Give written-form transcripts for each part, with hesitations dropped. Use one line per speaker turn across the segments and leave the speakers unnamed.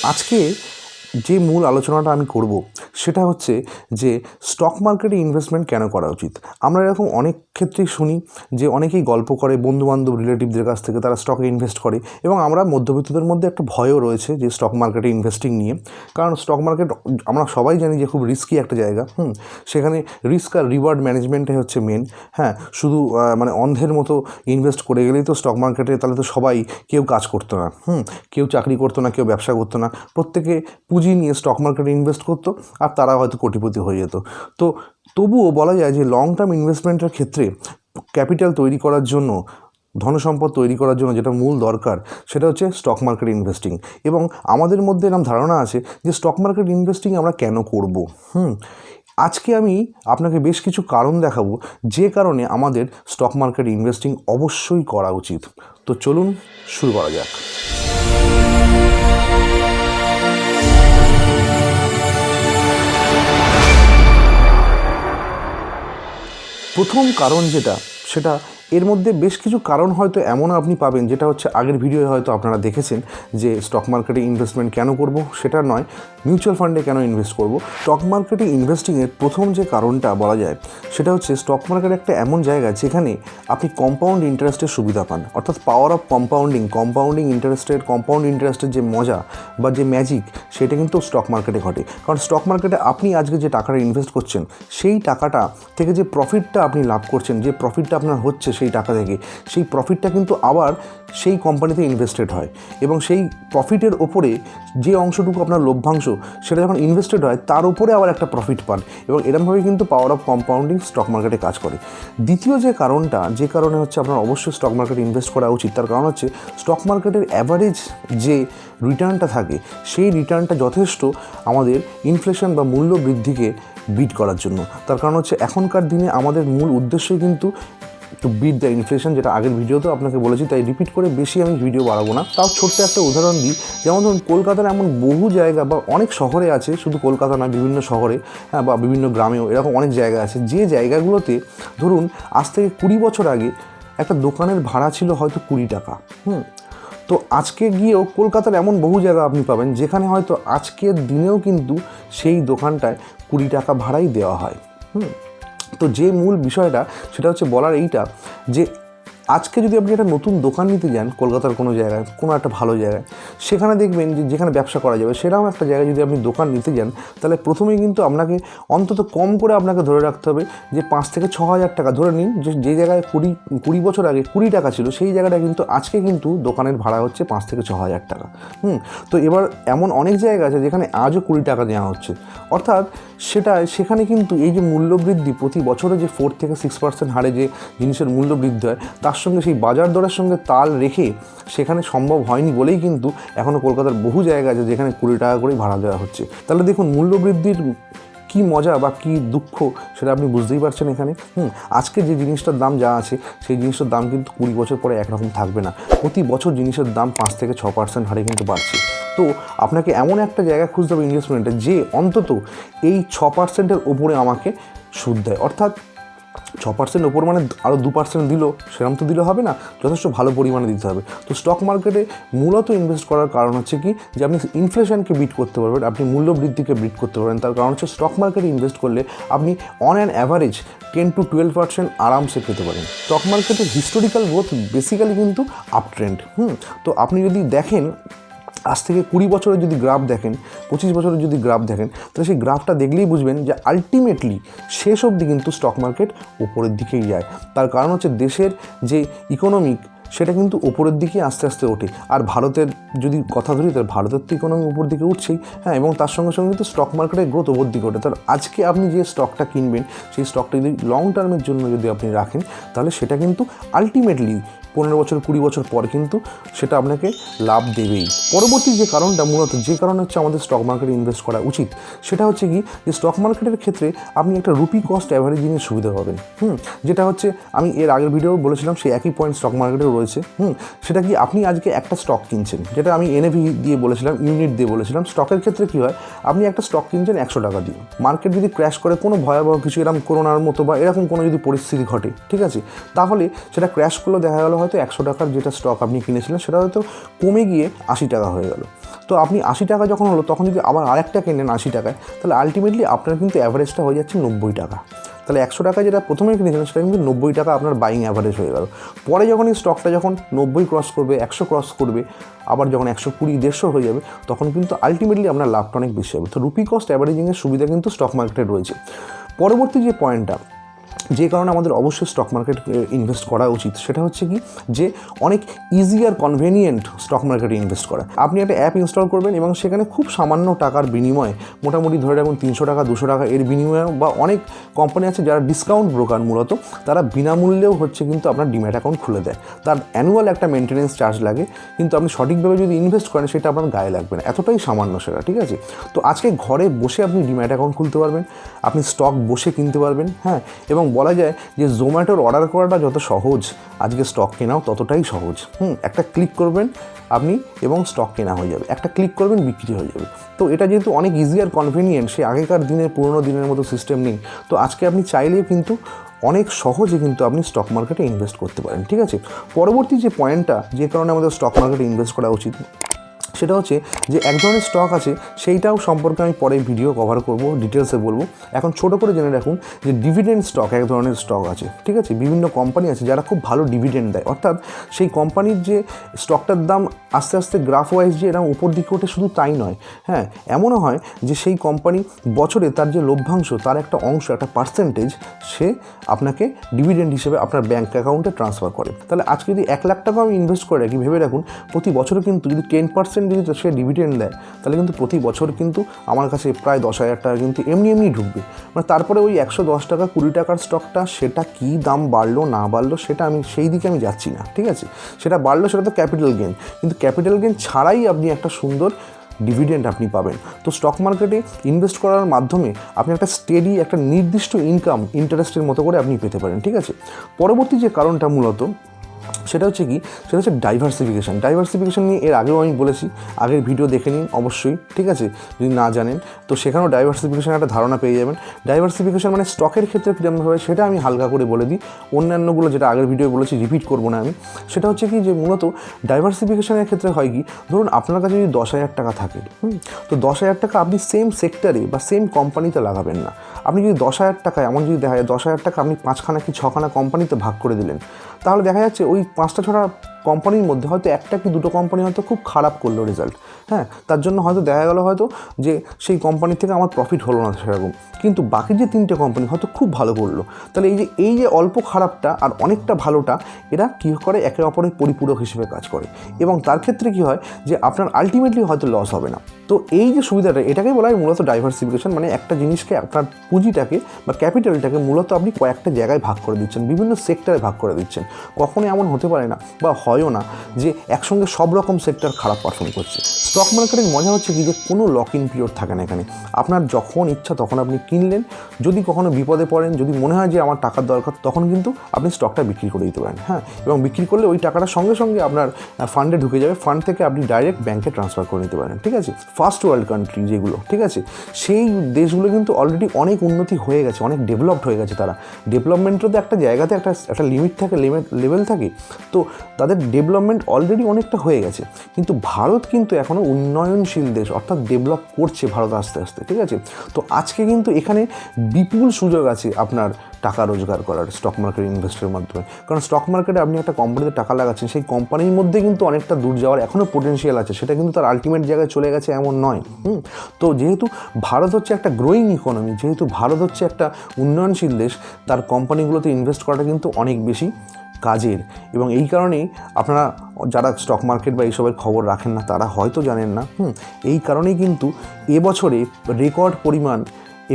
আজকে যে মূল আলোচনাটা আমি করব সেটা হচ্ছে যে স্টক মার্কেটে ইনভেস্টমেন্ট কেন করা উচিত। আমরা এরকম অনেক ক্ষেত্রেই শুনি যে অনেকেই গল্প করে বন্ধুবান্ধব রিলেটিভদের কাছ থেকে, তারা স্টকে ইনভেস্ট করে এবং আমরা মধ্যবিত্তদের মধ্যে একটা ভয়ও রয়েছে যে স্টক মার্কেটে ইনভেস্টিং নিয়ে। কারণ স্টক মার্কেট আমরা সবাই জানি যে খুব রিস্কি একটা জায়গা। সেখানে রিস্ক আর রিওয়ার্ড ম্যানেজমেন্টে হচ্ছে মেন। শুধু মানে অন্ধের মতো ইনভেস্ট করে গেলেই তো স্টক মার্কেটে, তাহলে তো সবাই, কেউ কাজ করতো না, কেউ চাকরি করতো না, কেউ ব্যবসা করতো না, প্রত্যেকে পুঁজি নিয়ে স্টক মার্কেটে ইনভেস্ট করতো আর তারা হয়তো কোটিপতি হয়ে যেত। তো তবুও বলা যায় যে লং টার্ম ইনভেস্টমেন্টের ক্ষেত্রে ক্যাপিটাল তৈরি করার জন্য, ধনসম্পদ তৈরি করার জন্য যেটা মূল দরকার সেটা হচ্ছে স্টক মার্কেট ইনভেস্টিং। এবং আমাদের মধ্যে এরকম ধারণা আছে যে স্টক মার্কেট ইনভেস্টিং আমরা কেন করব। আজকে আমি আপনাকে বেশ কিছু কারণ দেখাবো যে কারণে আমাদের স্টক মার্কেট ইনভেস্টিং অবশ্যই করা উচিত। তো চলুন শুরু করা যাক। প্রথম কারণ সেটা এর মধ্যে বেশ কিছু কারণ হয়তো এমন আপনি পাবেন যেটা হচ্ছে আগের ভিডিওয়ে হয়তো আপনারা দেখেছেন যে স্টক মার্কেটে ইনভেস্টমেন্ট কেন করব সেটা নয়, মিউচুয়াল ফান্ডে কেন ইনভেস্ট করব। স্টক মার্কেটে ইনভেস্টিংয়ের প্রথম যে কারণটা বলা যায় সেটা হচ্ছে স্টক মার্কেট একটা এমন জায়গা যেখানে আপনি কম্পাউন্ড ইন্টারেস্টের সুবিধা পান, অর্থাৎ পাওয়ার অফ কম্পাউন্ড ইন্টারেস্টের যে মজা বা যে ম্যাজিক সেটা কিন্তু স্টক মার্কেটে ঘটে। কারণ স্টক মার্কেটে আপনি আজকে যে টাকাটা ইনভেস্ট করছেন সেই টাকাটা থেকে যে প্রফিটটা আপনি লাভ করছেন, যে প্রফিটটা আপনার হচ্ছে সেই টাকা থেকে, সেই প্রফিটটা কিন্তু আবার সেই কোম্পানিতে ইনভেস্টেড হয় এবং সেই প্রফিটের ওপরে যে অংশটুকু আপনার লভ্যাংশ সেটা যখন ইনভেস্টেড হয় তার উপরে আবার একটা প্রফিট পান এবং এরকমভাবে কিন্তু পাওয়ার অফ কম্পাউন্ডিং স্টক মার্কেটে কাজ করে। দ্বিতীয় যে কারণে হচ্ছে আপনার অবশ্যই স্টক মার্কেটে ইনভেস্ট করা উচিত, তার কারণ হচ্ছে স্টক মার্কেটের অ্যাভারেজ যে রিটার্নটা থাকে সেই রিটার্নটা যথেষ্ট আমাদের ইনফ্লেশন বা মূল্য বৃদ্ধিকে বিট করার জন্য। তার কারণ হচ্ছে এখনকার দিনে আমাদের মূল উদ্দেশ্যই কিন্তু টু বিট দ্য ইনফ্লেশন, যেটা আগের ভিডিওতেও আপনাকে বলেছি, তাই রিপিট করে বেশি আমি ভিডিও বাড়াবো না। তাও ছোট্ট একটা উদাহরণ দিই, যেমন ধরুন কলকাতার এমন বহু জায়গা বা অনেক শহরে আছে, শুধু কলকাতা নয়, বিভিন্ন শহরে বা বিভিন্ন গ্রামেও এরকম অনেক জায়গা আছে যে জায়গাগুলোতে ধরুন আজ থেকে 20 বছর আগে একটা দোকানের ভাড়া ছিল হয়তো 20 টাকা। তো আজকে গিয়েও কলকাতার এমন বহু জায়গা আপনি পাবেন যেখানে হয়তো আজকের দিনেও কিন্তু সেই দোকানটায় 20 টাকা ভাড়াই দেওয়া হয়। তো যে মূল বিষয়টা সেটা হচ্ছে বলার এইটা যে আজকে যদি আপনি একটা নতুন দোকান নিতে যান কলকাতার কোনো জায়গায়, কোনো একটা ভালো জায়গায়, সেখানে দেখবেন যে যেখানে ব্যবসা করা যাবে সেরকম একটা জায়গায় যদি আপনি দোকান নিতে যান, তাহলে প্রথমেই কিন্তু আপনাকে অন্তত কম করে আপনাকে ধরে রাখতে হবে যে 5 থেকে 6 হাজার টাকা। ধরে নিন যে জায়গায় 20 বছর আগে 20 টাকা ছিল সেই জায়গাটা কিন্তু আজকে কিন্তু দোকানের ভাড়া হচ্ছে 5 থেকে 6 হাজার টাকা। তো এবার এমন অনেক জায়গা আছে যেখানে আজও 20 টাকা নেওয়া হচ্ছে, অর্থাৎ সেখানে কিন্তু এই যে মূল্যবৃদ্ধি প্রতি বছরে যে 4 থেকে 6% হারে যে জিনিসের মূল্য বৃদ্ধি হয়, তার সঙ্গে সেই বাজার দরের সঙ্গে তাল রেখে সেখানে সম্ভব হয়নি বলেই কিন্তু এখনও কলকাতার বহু জায়গা আছে যেখানে 20 টাকা করেই ভাড়া দেওয়া হচ্ছে। তাহলে দেখুন মূল্যবৃদ্ধির কী মজা বা কী দুঃখ সেটা আপনি বুঝতেই পারছেন এখানে। আজকে যে জিনিসটার দাম যা আছে সেই জিনিসটার দাম কিন্তু 20 বছর পরে একরকম থাকবে না। প্রতি বছর জিনিসের দাম 5 থেকে 6% হারে কিন্তু বাড়ছে। তো আপনাকে এমন একটা জায়গা খুঁজতে হবে ইনভেস্টমেন্টে যে অন্তত এই 6%-এর ওপরে আমাকে সুদ দেয়, অর্থাৎ 6% ওপর মানে আরও 2% দিল সেরকম তো দিলে হবে না, যথেষ্ট ভালো পরিমাণে দিতে হবে। তো স্টক মার্কেটে মূলত ইনভেস্ট করার কারণ হচ্ছে কি যে আপনি ইনফ্লেশনকে বিট করতে পারবেন, আপনি মূল্য বৃদ্ধিকে বিট করতে পারবেন। তার কারণ হচ্ছে স্টক মার্কেটে ইনভেস্ট করলে আপনি অন অ্যান অ্যাভারেজ 10 to 12% আরামসে পেতে পারেন। স্টক মার্কেটের হিস্টোরিক্যাল গ্রোথ বেসিক্যালি কিন্তু আপ ট্রেন্ড। তো আপনি যদি দেখেন আজ থেকে 20 বছরের যদি গ্রাফ দেখেন, 25 বছরের যদি গ্রাফ দেখেন, তাহলে সেই গ্রাফটা দেখলেই বুঝবেন যে আলটিমেটলি শেষ অবধি কিন্তু স্টক মার্কেট উপরের দিকেই যায়। তার কারণ হচ্ছে দেশের যে ইকোনমিক সেটা কিন্তু ওপরের দিকে আস্তে আস্তে ওঠে। আর ভারতের যদি কথা ধরি তাহলে ভারতের তো ইকোনমি উপর দিকে উঠছেই, এবং তার সঙ্গে সঙ্গে কিন্তু স্টক মার্কেটের গ্রোথ ওপর দিকে ওঠে। তাহলে আজকে আপনি যে স্টকটা কিনবেন সেই স্টকটা যদি লং টার্মের জন্য যদি আপনি রাখেন তাহলে সেটা কিন্তু আলটিমেটলি 15 বছর 20 বছর পর কিন্তু সেটা আপনাকে লাভ দেবেই। পরবর্তী যে কারণটা মূলত যে কারণে হচ্ছে আমাদের স্টক মার্কেটে ইনভেস্ট করা উচিত সেটা হচ্ছে কি যে স্টক মার্কেটের ক্ষেত্রে আপনি একটা রুপি কস্ট অ্যাভারেজিংয়ের সুবিধা পাবেন। যেটা হচ্ছে আমি এর আগের ভিডিও বলেছিলাম, সেই একই পয়েন্ট স্টক মার্কেটেও রয়েছে। সেটা কি আপনি আজকে একটা স্টক কিনছেন, যেটা আমি এনএভি দিয়ে বলেছিলাম, ইউনিট দিয়ে বলেছিলাম। স্টকের ক্ষেত্রে কী হয়, আপনি একটা স্টক কিনছেন 100 টাকা দিয়ে, মার্কেট যদি ক্র্যাশ করে কোনো ভয়াবহ কিছু এরকম করোনার মতো বা এরকম কোনো যদি পরিস্থিতি ঘটে, ঠিক আছে, তাহলে সেটা ক্র্যাশ করলে দেখা গেলো হয়তো 100 টাকার যেটা স্টক আপনি কিনেছিলেন সেটা হয়তো কমে গিয়ে 80 টাকা হয়ে গেল। তো তো আপনি 80 টাকা যখন হলো তখন যদি আবার আরেকটা কেনেন 80 টাকায়, তাহলে আলটিমেটলি আপনার কিন্তু অ্যাভারেজটা হয়ে যাচ্ছে 90 টাকা। তাহলে 100 টাকা যেটা প্রথমে কিনেছিলেন সেটা কিন্তু 90 টাকা আপনার বাইং অ্যাভারেজ হয়ে গেল। পরে যখন এই স্টকটা যখন 90 ক্রস করবে, 100 ক্রস করবে, আবার যখন 120, 150 হয়ে যাবে, তখন কিন্তু আলটিমেটলি আপনার লাভটা অনেক বেশি হবে। তো রুপি কস্ট অ্যাভারেজিংয়ের সুবিধা কিন্তু স্টক মার্কেটে রয়েছে। পরবর্তী যে পয়েন্টটা, যে কারণে আমাদের অবশ্যই স্টক মার্কেটে ইনভেস্ট করা উচিত, সেটা হচ্ছে কি যে অনেক ইজি আর কনভেনিয়েন্ট স্টক মার্কেটে ইনভেস্ট করা। আপনি একটা অ্যাপ ইনস্টল করবেন এবং সেখানে খুব সামান্য টাকার বিনিময়ে, মোটামুটি ধরে রাখুন 300 টাকা 200 টাকা এর বিনিময়ে, বা অনেক কোম্পানি আছে যারা ডিসকাউন্ট ব্রোকার মূলত, তারা বিনামূল্যেও হচ্ছে কিন্তু আপনার ডিম্যাট অ্যাকাউন্ট খুলে দেয়। তার অ্যানুয়াল একটা মেনটেন্যান্স চার্জ লাগে, কিন্তু আপনি সঠিকভাবে যদি ইনভেস্ট করেন সেটা আপনার গায়ে লাগবে না, এতটাই সামান্য সেটা, ঠিক আছে। তো আজকে ঘরে বসে আপনি ডিম্যাট অ্যাকাউন্ট খুলতে পারবেন, আপনি স্টক বসে কিনতে পারবেন, হ্যাঁ। এবং বলা যায় যে জোম্যাটোর অর্ডার করাটা যত সহজ, আজকে স্টক কেনাও ততটাই সহজ। একটা ক্লিক করবেন আপনি এবং স্টক কেনা হয়ে যাবে, একটা ক্লিক করবেন বিক্রি হয়ে যাবে। তো এটা যেহেতু অনেক ইজি আর কনভেনিয়েন্ট, সে আগেকার দিনের পুরোনো দিনের মতো সিস্টেম নেই। তো আজকে আপনি চাইলেই কিন্তু অনেক সহজে কিন্তু আপনি স্টক মার্কেটে ইনভেস্ট করতে পারেন, ঠিক আছে। পরবর্তী যে পয়েন্টটা, যে কারণে আমাদের স্টক মার্কেটে ইনভেস্ট করা উচিত, সেটা হচ্ছে যে এক ধরনের স্টক আছে, সেইটাও সম্পর্কে আমি পরে ভিডিও কভার করব, ডিটেলসে বলবো। এখন ছোটো করে জেনে রাখুন যে ডিভিডেন্ড স্টক এক ধরনের স্টক আছে, ঠিক আছে। বিভিন্ন কোম্পানি আছে যারা খুব ভালো ডিভিডেন্ড দেয়, অর্থাৎ সেই কোম্পানির যে স্টকটার দাম আস্তে আস্তে গ্রাফ ওয়াইজ যে এরকম উপর দিকে ওঠে, শুধু তাই নয়, হ্যাঁ, এমনও হয় যে সেই কোম্পানি বছরে তার যে লভ্যাংশ, তার একটা অংশ, একটা পার্সেন্টেজ সে আপনাকে ডিভিডেন্ড হিসেবে আপনার ব্যাঙ্ক অ্যাকাউন্টে ট্রান্সফার করে। তাহলে আজকে যদি 1 লাখ টাকা আমি ইনভেস্ট করে রাখি, ভেবে রাখুন প্রতি বছরে কিন্তু যদি 10% যদি সে ডিভিডেন্ড দেয়, তাহলে কিন্তু প্রতি বছর কিন্তু আমার কাছে প্রায় 10,000 টাকা কিন্তু এমনি ঢুকবে। মানে তারপরে ওই 110 টাকা 20 টাকার স্টকটা, সেটা কি দাম বাড়লো না বাড়লো সেটা আমি সেই দিকে আমি যাচ্ছি না, ঠিক আছে। সেটা বাড়লো, সেটা তো ক্যাপিটাল গেন, কিন্তু ক্যাপিটাল গেন ছাড়াই আপনি একটা সুন্দর ডিভিডেন্ড আপনি পাবেন। তো স্টক মার্কেটে ইনভেস্ট করার মাধ্যমে আপনি একটা স্টেডি, একটা নির্দিষ্ট ইনকাম ইন্টারেস্টের মতো করে আপনি পেতে পারেন, ঠিক আছে। পরবর্তী যে কারণটা মূলত, সেটা হচ্ছে কি, সেটা হচ্ছে ডাইভার্সিফিকেশন নিয়ে এর আগেও আমি বলেছি, আগের ভিডিও দেখে নিন অবশ্যই, ঠিক আছে, যদি না জানেন। তো সেখানেও ডাইভার্সিফিকেশন একটা ধারণা পেয়ে যাবেন। ডাইভার্সিফিকেশন মানে স্টকের ক্ষেত্রে কীরকম হবে সেটা আমি হালকা করে বলে দিই, অন্যান্যগুলো যেটা আগের ভিডিও বলেছি রিপিট করবো না আমি। সেটা হচ্ছে কি যে মূলত ডাইভার্সিফিকেশনের ক্ষেত্রে হয় কি, ধরুন আপনার কাছে যদি 10,000 টাকা থাকে, তো 10,000 টাকা আপনি সেম সেক্টরে বা সেম কোম্পানিতে লাগাবেন না। আপনি যদি 10,000 টাকা, এমন যদি দেখা যায় 10,000 টাকা আপনি 5খানা কি 6খানা কোম্পানিতে ভাগ করে দিলেন, তাহলে দেখা যাচ্ছে ওই 5টা 6টা কোম্পানির মধ্যে হয়তো 1টা কি 2টো কোম্পানি হয়তো খুব খারাপ করলো রেজাল্ট, হ্যাঁ, তার জন্য হয়তো দেখা গেলো হয়তো যে সেই কোম্পানি থেকে আমার প্রফিট হলো না সেরকম, কিন্তু বাকি যে 3টে কোম্পানি হয়তো খুব ভালো করলো। তাহলে এই যে অল্প খারাপটা আর অনেকটা ভালোটা, এরা কী করে একে অপরের পরিপূরক হিসেবে কাজ করে, এবং তার ক্ষেত্রে কী হয় যে আপনার আলটিমেটলি হয়তো লস হবে না। তো এই যে সুবিধাটা, এটাকেই বলা হয় মূলত ডাইভার্সিফিকেশন। মানে একটা জিনিসকে, আপনার পুঁজিটাকে বা ক্যাপিটালটাকে মূলত আপনি কয়েকটা জায়গায় ভাগ করে দিচ্ছেন, বিভিন্ন সেক্টরে ভাগ করে দিচ্ছেন। কখনো এমন হতে পারে না বা হয়ও না যে একসঙ্গে সব রকম সেক্টর খারাপ পারফর্ম করছে। স্টক মার্কেটের মজা হচ্ছে কি যে কোনো লক ইন পিরিয়ড থাকে না এখানে। আপনার যখন ইচ্ছা তখন আপনি কিনলেন, যদি কখনো বিপদে পড়েন, যদি মনে হয় যে আমার টাকার দরকার, তখন কিন্তু আপনি স্টকটা বিক্রি করে দিতে পারেন, হ্যাঁ। এবং বিক্রি করলে ওই টাকাটা সঙ্গে সঙ্গে আপনার ফান্ডে ঢুকে যাবে, ফান্ড থেকে আপনি ডাইরেক্ট ব্যাংকে ট্রান্সফার করে নিতে পারেন, ঠিক আছে। ফার্স্ট ওয়ার্ল্ড কান্ট্রি যেগুলো, ঠিক আছে, সেই দেশগুলো কিন্তু অলরেডি অনেক উন্নতি হয়ে গেছে, অনেক ডেভেলপড হয়ে গেছে তারা। ডেভেলপমেন্টও তো একটা জায়গাতে একটা লিমিট থাকে, লেভেল থাকে, তো তাদের ডেভেলপমেন্ট অলরেডি অনেকটা হয়ে গেছে। কিন্তু ভারত কিন্তু এখনও উন্নয়নশীল দেশ, অর্থাৎ ডেভেলপ করছে ভারত আস্তে আস্তে, ঠিক আছে। তো আজকে কিন্তু এখানে বিপুল সুযোগ আছে আপনার টাকা রোজগার করার স্টক মার্কেট ইনভেস্টের মাধ্যমে। কারণ স্টক মার্কেটে আপনি একটা কোম্পানিতে টাকা লাগাচ্ছেন, সেই কোম্পানির মধ্যে কিন্তু অনেকটা দূর যাওয়ার এখনও পোটেনশিয়াল আছে, সেটা কিন্তু তার আলটিমেট জায়গায় চলে গেছে এমন নয়। তো যেহেতু ভারত হচ্ছে একটা গ্রোয়িং ইকোনমি, যেহেতু ভারত হচ্ছে একটা উন্নয়নশীল দেশ, তার কোম্পানিগুলোতে ইনভেস্ট করাটা কিন্তু অনেক বেশি কাজের। এবং এই কারণেই আপনারা যারা স্টক মার্কেট বা এইসবের খবর রাখেন না, তারা হয়তো জানেন না, এই কারণেই কিন্তু এবছরে রেকর্ড পরিমাণ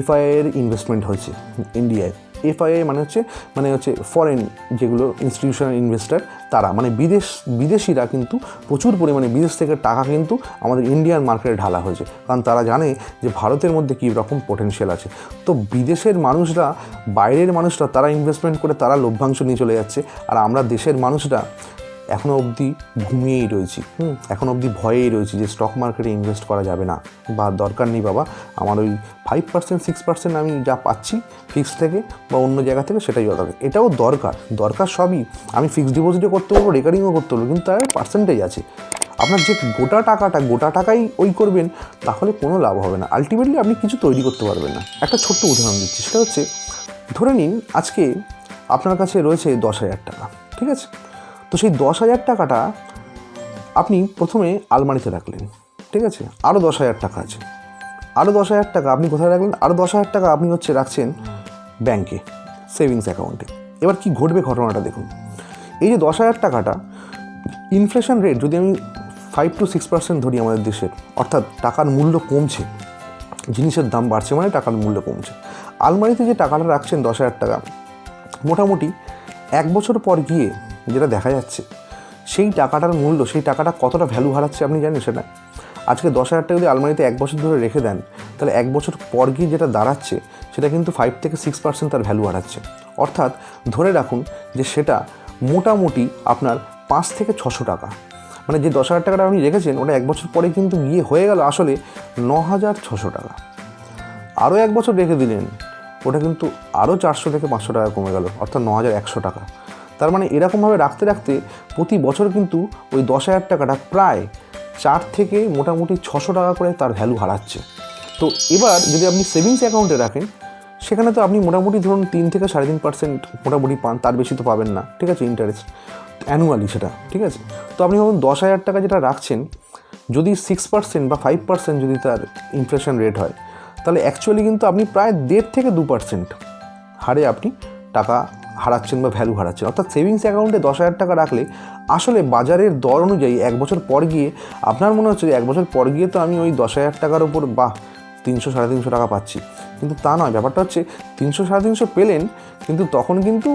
এফআইআইয়ের ইনভেস্টমেন্ট হয়েছে ইন্ডিয়ায়। এফআইআই মানে হচ্ছে ফরেন যেগুলো ইনস্টিটিউশনাল ইনভেস্টার, তারা মানে বিদেশিরা কিন্তু প্রচুর পরিমাণে বিদেশ থেকে টাকা কিন্তু আমাদের ইন্ডিয়ান মার্কেটে ঢালা হয়েছে, কারণ তারা জানে যে ভারতের মধ্যে কী রকম পোটেনশিয়াল আছে। তো বিদেশের মানুষরা, বাইরের মানুষরা, তারা ইনভেস্টমেন্ট করে তারা লভ্যাংশ নিয়ে চলে যাচ্ছে, আর আমরা দেশের মানুষরা এখনও অবধি ঘুমিয়েই রয়েছি, এখনও অবধি ভয়েই রয়েছি যে স্টক মার্কেটে ইনভেস্ট করা যাবে না, বা দরকার নেই বাবা, আমার ওই 5% 6% আমি যা পাচ্ছি ফিক্স থেকে বা অন্য জায়গা থেকে সেটাই দরকার। এটাও দরকার সবই, আমি ফিক্সড ডিপোজিটও করতে পারবো, রেকারিংও করতে পারবো, কিন্তু তার পার্সেন্টেজ আছে। আপনার যে গোটা টাকাই ওই করবেন, তাহলে কোনো লাভ হবে না। আলটিমেটলি আপনি কিছু তৈরি করতে পারবেন না। একটা ছোট্ট উদাহরণ দিচ্ছি, সেটা হচ্ছে ধরে নিন আজকে আপনার কাছে রয়েছে 10,000 টাকা, ঠিক আছে? তো সেই 10,000 টাকাটা আপনি প্রথমে আলমারিতে রাখলেন, ঠিক আছে? আরও 10,000 টাকা আছে, আরও 10,000 টাকা আপনি কোথায় রাখলেন? আরও 10,000 টাকা আপনি রাখছেন ব্যাংকে, সেভিংস অ্যাকাউন্টে। এবার কি ঘটবে ঘটনাটা দেখুন। এই যে 10,000 টাকাটা, ইনফ্লেশন রেট যদি আমি 5 to 6% ধরি আমাদের দেশের, অর্থাৎ টাকার মূল্য কমছে, জিনিসের দাম বাড়ছে মানে টাকার মূল্য কমছে। আলমারিতে যে টাকাটা রাখছেন 10,000 টাকা, মোটামুটি 1 বছর পর গিয়ে যেটা দেখা যাচ্ছে, সেই টাকাটার মূল্য, সেই টাকাটা কতটা ভ্যালু হারাচ্ছে আপনি জানেন সেটা? আজকে 10,000 টাকা যদি আলমারিতে 1 বছর ধরে রেখে দেন, তাহলে 1 বছর পর গিয়ে যেটা দাঁড়াচ্ছে, সেটা কিন্তু 5 থেকে 6% তার ভ্যালু হারাচ্ছে। অর্থাৎ ধরে রাখুন যে সেটা মোটামুটি আপনার 5 থেকে 600 টাকা, মানে যে 10,000 টাকাটা আপনি রেখেছেন, ওটা 1 বছর পরে কিন্তু গিয়ে হয়ে গেল আসলে 9,600 টাকা। আরও 1 বছর রেখে দিলেন, ওটা কিন্তু আরও 400 থেকে 500 টাকা কমে গেল, অর্থাৎ 9,100 টাকা। তার মানে এরকমভাবে রাখতে রাখতে প্রতি বছর কিন্তু ওই 10,000 টাকাটা প্রায় 4 থেকে মোটামুটি 600 টাকা করে তার ভ্যালু হারাচ্ছে। তো এবার যদি আপনি সেভিংস অ্যাকাউন্টে রাখেন, সেখানে তো আপনি মোটামুটি ধরুন 3 থেকে 3.5% মোটামুটি পান, তার বেশি তো পাবেন না, ঠিক আছে? ইন্টারেস্ট অ্যানুয়ালি সেটা, ঠিক আছে? তো আপনি ভাবুন 10,000 টাকা যেটা রাখছেন, যদি 6% বা 5% যদি তার ইনফ্লেশন রেট হয়, তাহলে অ্যাকচুয়ালি কিন্তু আপনি প্রায় 1.5 থেকে 2% হারে আপনি টাকা হারাচ্ছেন বা ভ্যালু হারাচ্ছেন। অর্থাৎ সেভিংস অ্যাকাউন্টে 10,000 টাকা রাখলে আসলে বাজারের দর অনুযায়ী 1 বছর পর গিয়ে আপনার মনে হচ্ছে যে 1 বছর পর গিয়ে তো আমি ওই 10,000 টাকার ওপর 300-350 টাকা পাচ্ছি, কিন্তু তা নয়। ব্যাপারটা হচ্ছে 300-350 পেলেন, কিন্তু তখন কিন্তু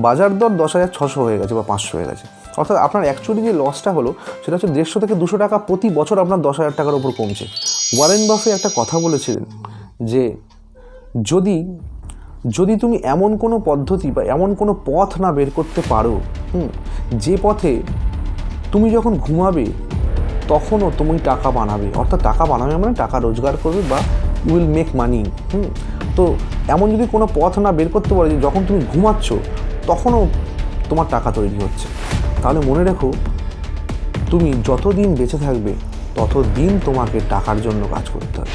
বাজার দর 10,600 হয়ে গেছে বা 500 হয়ে গেছে। অর্থাৎ আপনার অ্যাকচুয়ালি যে লসটা হলো, সেটা হচ্ছে 150 থেকে 200 টাকা প্রতি বছর আপনার 10,000 টাকার ওপর কমছে। ওয়ারেন বাফেট একটা কথা বলেছিলেন যে যদি তুমি এমন কোনো পদ্ধতি বা এমন কোনো পথ না বের করতে পারো, যে পথে তুমি যখন ঘুমাবে তখনও তুমি টাকা বানাবে, অর্থাৎ টাকা বানাবে মানে টাকা রোজগার করবে বা ইউ উইল মেক মানি। তো এমন যদি কোনো পথ না বের করতে পারো যে যখন তুমি ঘুমাচ্ছ তখনও তোমার টাকা তৈরি হচ্ছে, তাহলে মনে রেখো, তুমি যতদিন বেঁচে থাকবে ততদিন তোমাকে টাকার জন্য কাজ করতে হবে।